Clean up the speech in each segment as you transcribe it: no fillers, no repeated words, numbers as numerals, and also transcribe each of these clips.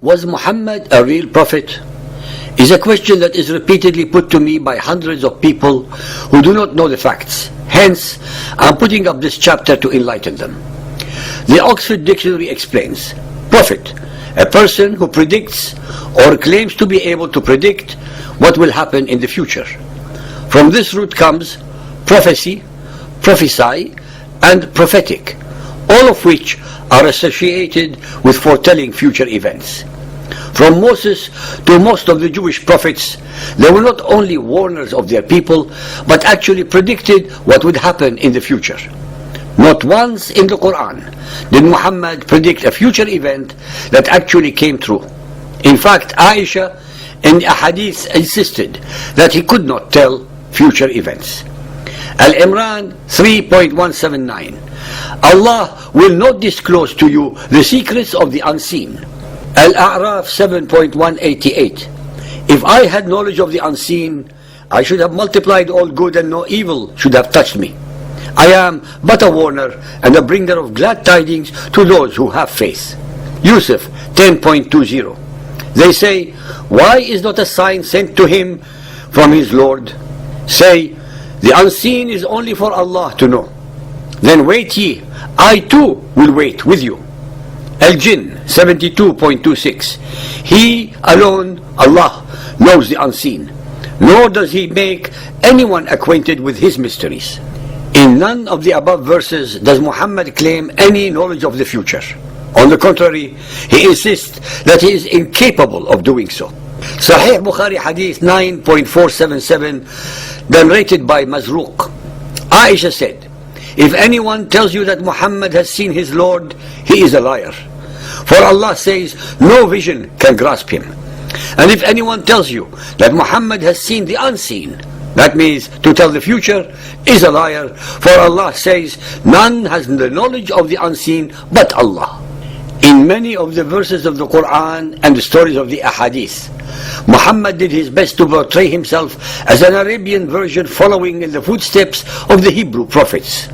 Was Muhammad a real prophet? Is a question that is repeatedly put to me by hundreds of people who do not know the facts. Hence, I'm putting up this chapter to enlighten them. The Oxford Dictionary explains, prophet, a person who predicts or claims to be able to predict what will happen in the future. From this root comes prophecy, prophesy, and prophetic, all of which are associated with foretelling future events. From Moses to most of the Jewish prophets, they were not only warners of their people, but actually predicted what would happen in the future. Not once in the Quran did Muhammad predict a future event that actually came true. In fact, Aisha in a hadith insisted that he could not tell future events. Al-Imran 3.179, Allah will not disclose to you the secrets of the unseen. Al-A'raf 7.188, if I had knowledge of the unseen, I should have multiplied all good and no evil should have touched me. I am but a warner and a bringer of glad tidings to those who have faith. Yusuf 10.20, they say, why is not a sign sent to him from his Lord? Say, the unseen is only for Allah to know. Then wait ye, I too will wait with you. Al-Jinn 72.26, he alone, Allah, knows the unseen, nor does he make anyone acquainted with his mysteries. In none of the above verses does Muhammad claim any knowledge of the future. On the contrary, he insists that he is incapable of doing so. Sahih Bukhari Hadith 9.477, narrated by Mazruq. Aisha said, if anyone tells you that Muhammad has seen his Lord, he is a liar. For Allah says, no vision can grasp him. And if anyone tells you that Muhammad has seen the unseen, that means to tell the future, is a liar. For Allah says, none has the knowledge of the unseen but Allah. In many of the verses of the Quran and the stories of the Ahadith, Muhammad did his best to portray himself as an Arabian version following in the footsteps of the Hebrew prophets.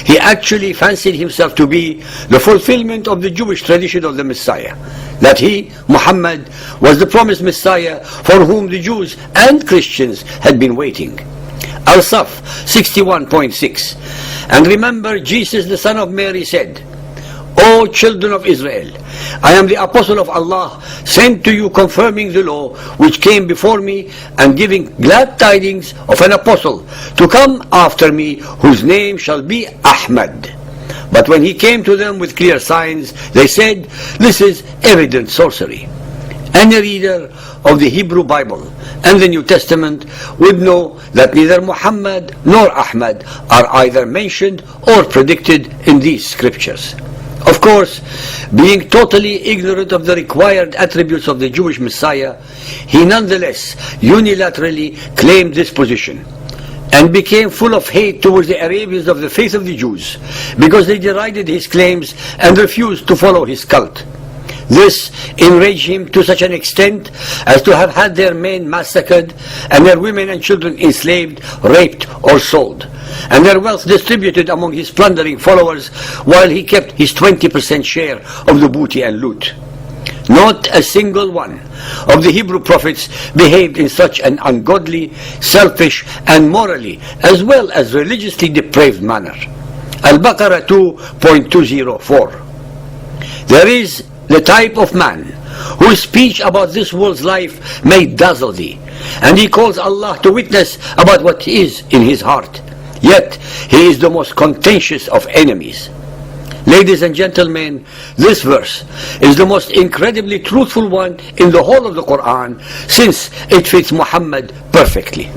He actually fancied himself to be the fulfillment of the Jewish tradition of the Messiah, that he, Muhammad, was the promised Messiah for whom the Jews and Christians had been waiting. Al-Saf 61.6, and remember Jesus the son of Mary said, O children of Israel, I am the apostle of Allah, sent to you confirming the law which came before me and giving glad tidings of an apostle to come after me whose name shall be Ahmad. But when he came to them with clear signs, they said, this is evident sorcery. Any reader of the Hebrew Bible and the New Testament would know that neither Muhammad nor Ahmad are either mentioned or predicted in these scriptures. Of course, being totally ignorant of the required attributes of the Jewish Messiah, he nonetheless unilaterally claimed this position and became full of hate towards the Arabians of the faith of the Jews because they derided his claims and refused to follow his cult. This enraged him to such an extent as to have had their men massacred and their women and children enslaved, raped or sold, and their wealth distributed among his plundering followers while he kept his 20% share of the booty and loot. Not a single one of the Hebrew prophets behaved in such an ungodly, selfish and morally as well as religiously depraved manner. Al-Baqarah 2.204. There is the type of man whose speech about this world's life may dazzle thee, and he calls Allah to witness about what is in his heart. Yet he is the most contentious of enemies. Ladies and gentlemen, this verse is the most incredibly truthful one in the whole of the Quran, since it fits Muhammad perfectly.